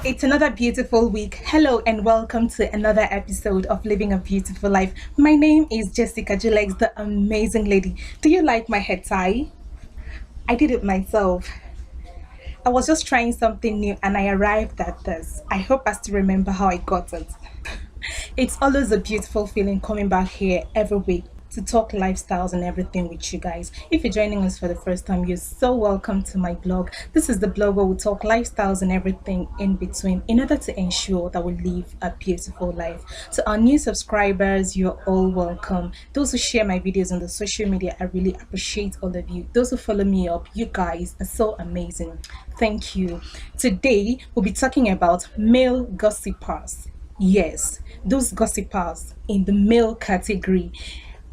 It's another beautiful week. Hello and welcome to another episode of Living a Beautiful Life. My name is Jessica Julex, the amazing lady. Do you like my head tie? I did it myself. I was just trying something new and I arrived at this. I hope I still remember how I got it. It's always a beautiful feeling coming back here every week to talk lifestyles and everything with you guys. If you're joining us for the first time, you're so welcome to my blog. This is the blog where we talk lifestyles and everything in between in order to ensure that we live a beautiful life. To our new subscribers, you're all welcome. Those who share my videos on the social media, I really appreciate all of you. Those who follow me up, you guys are so amazing. Thank you. Today, we'll be talking about male gossipers. Yes, those gossipers in the male category.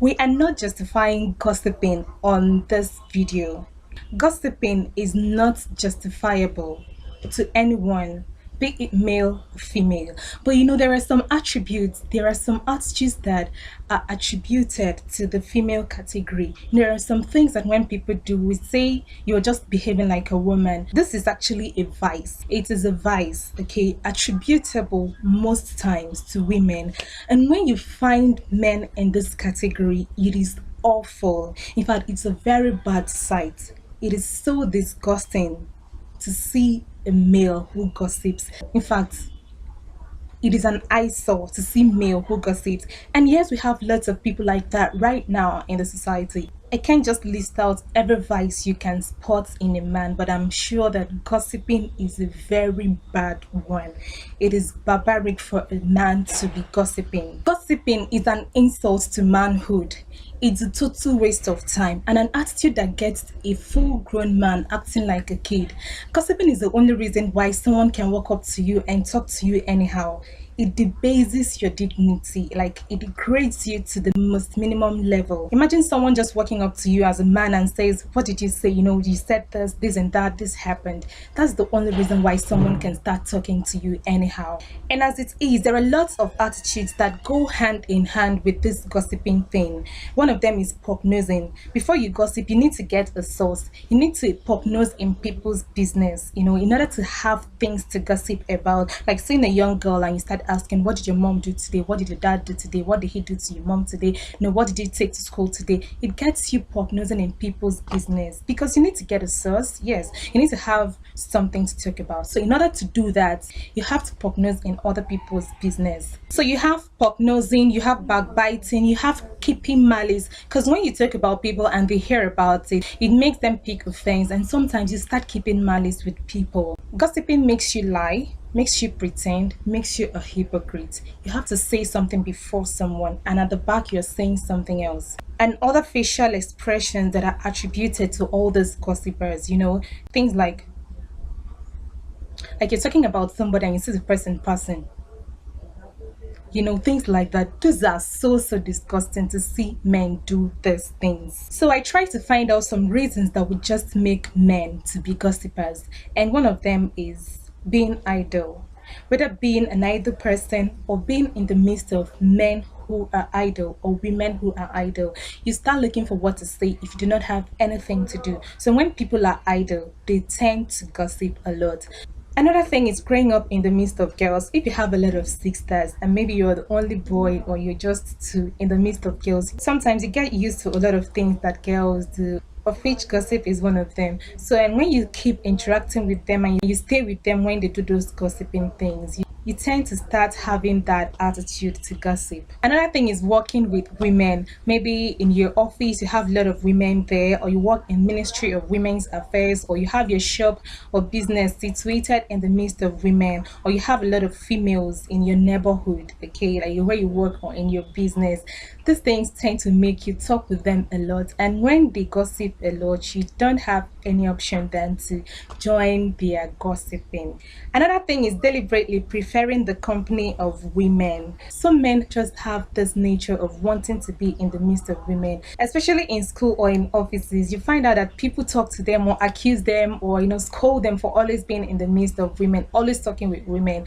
We are not justifying gossiping on this video. Gossiping is not justifiable to anyone, be it male or female. But there are some attributes, there are some attitudes that are attributed to the female category. There are some things that when people do, we say you're just behaving like a woman. This is actually a vice. It is a vice, okay, attributable most times to women. And when you find men in this category, it is awful. In fact, it's a very bad sight. It is so disgusting to see a male who gossips. In fact, it is an eyesore to see male who gossips. And yes, we have lots of people like that right now in the society. I can't just list out every vice you can spot in a man, but I'm sure that gossiping is a very bad one. It is barbaric for a man to be gossiping. Gossiping is an insult to manhood. It's a total waste of time and an attitude that gets a full-grown man acting like a kid. Gossiping is the only reason why someone can walk up to you and talk to you anyhow. It debases your dignity, like it degrades you to the most minimum level. Imagine someone just walking up to you as a man and says, "What did you say? You said this and that, this happened." That's the only reason why someone can start talking to you anyhow. And as it is, there are lots of attitudes that go hand in hand with this gossiping thing. One of them is prognosing. Before you gossip, you need to get a source. You need to prognose in people's business, in order to have things to gossip about. Like seeing a young girl and you start asking, "What did your mom do today? What did your dad do today? What did he do to your mom today? What did he take to school today?" It gets you prognosing in people's business because you need to get a source. Yes, you need to have something to talk about. So in order to do that, you have to prognose in other people's business. So you have prognosing, you have backbiting, you have keeping malice. Because when you talk about people and they hear about it, it makes them pick offense, and sometimes you start keeping malice with people. Gossiping makes you lie, makes you pretend, makes you a hypocrite. You have to say something before someone and at the back you're saying something else. And other facial expressions that are attributed to all these gossipers, things like you're talking about somebody and you see the person passing. Things like that. Those are so disgusting to see men do these things. So I try to find out some reasons that would just make men to be gossipers. And one of them is being idle. Whether being an idle person or being in the midst of men who are idle or women who are idle, you start looking for what to say if you do not have anything to do. So when people are idle, they tend to gossip a lot. Another thing is growing up in the midst of girls. If you have a lot of sisters and maybe you're the only boy or you're just two in the midst of girls, sometimes you get used to a lot of things that girls do, of which gossip is one of them. So and when you keep interacting with them and you stay with them when they do those gossiping things, you tend to start having that attitude to gossip. Another thing is working with women. Maybe in your office you have a lot of women there, or you work in Ministry of Women's Affairs, or you have your shop or business situated in the midst of women, or you have a lot of females in your neighborhood, okay, like where you work or in your business. These things tend to make you talk with them a lot, and when they gossip a lot, you don't have any option than to join their gossiping. Another thing is deliberately preferring the company of women. Some men just have this nature of wanting to be in the midst of women, especially in school or in offices. You find out that people talk to them or accuse them or scold them for always being in the midst of women, always talking with women.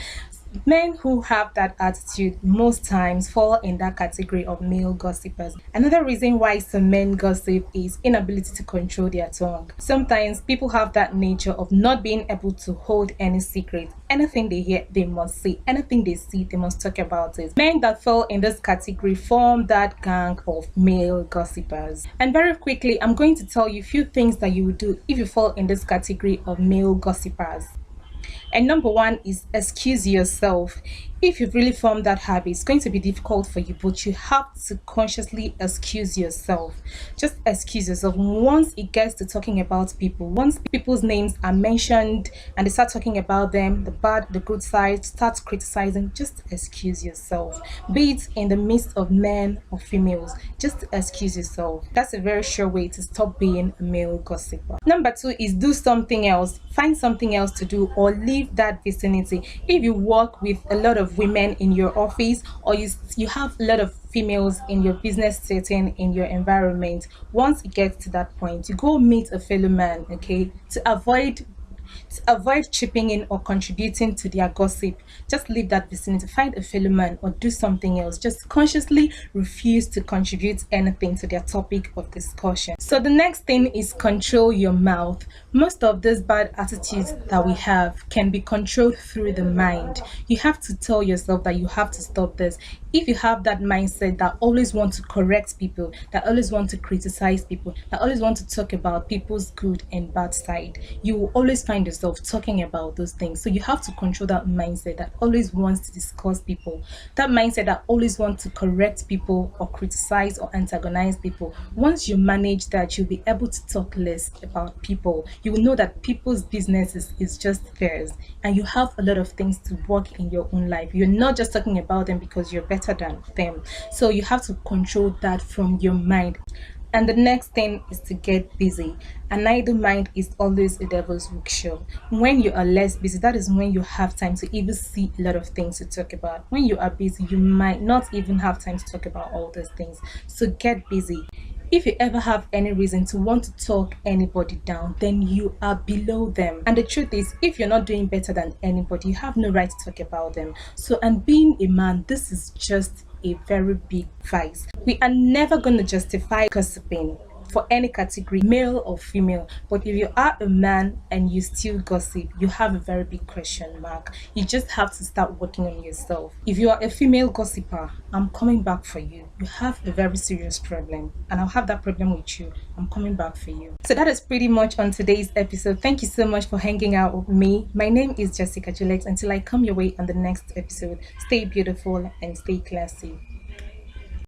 Men who have that attitude most times fall in that category of male gossipers. Another reason why some men gossip is inability to control their tongue. Sometimes people have that nature of not being able to hold any secret. Anything they hear, they must say. Anything they see, they must talk about it. Men that fall in this category form that gang of male gossipers. And very quickly, I'm going to tell you a few things that you would do if you fall in this category of male gossipers. And number one is excuse yourself. If you've really formed that habit, it's going to be difficult for you, but you have to consciously excuse yourself. Just excuse yourself. Once it gets to talking about people, once people's names are mentioned and they start talking about them, the bad, the good side, start criticizing, just excuse yourself. Be it in the midst of men or females, just excuse yourself. That's a very sure way to stop being a male gossiper. Number two is do something else. Find something else to do or leave that vicinity. If you work with a lot of women in your office, or you have a lot of females in your business setting, in your environment, once it gets to that point, you go meet a fellow man, okay, to avoid chipping in or contributing to their gossip. Just leave that vicinity, find a fellow man or do something else. Just consciously refuse to contribute anything to their topic of discussion. So the next thing is control your mouth. Most of these bad attitudes that we have can be controlled through the mind. You have to tell yourself that you have to stop this. If you have that mindset that always want to correct people, that always want to criticize people, that always want to talk about people's good and bad side, you will always find yourself talking about those things. So you have to control that mindset that always wants to discuss people, that mindset that always wants to correct people or criticize or antagonize people. Once you manage that, you'll be able to talk less about people. You will know that people's businesses is just theirs, and you have a lot of things to work in your own life. You're not just talking about them because you're better than them. So you have to control that from your mind. And the next thing is to get busy. An idle mind is always a devil's workshop. When you are less busy, that is when you have time to even see a lot of things to talk about. When you are busy, you might not even have time to talk about all those things. So get busy. If you ever have any reason to want to talk anybody down, then you are below them. And the truth is, if you're not doing better than anybody, you have no right to talk about them. So, and being a man, this is just a very big vice. We are never going to justify gossiping for any category, male or female. But if you are a man and you still gossip, you have a very big question mark. You just have to start working on yourself. If you are a female gossiper, I'm coming back for you. You have a very serious problem, and I'll have that problem with you. I'm coming back for you. So that is pretty much on today's episode. Thank you so much for hanging out with me. My name is Jessica Julex. Until I come your way on the next episode, stay beautiful and stay classy.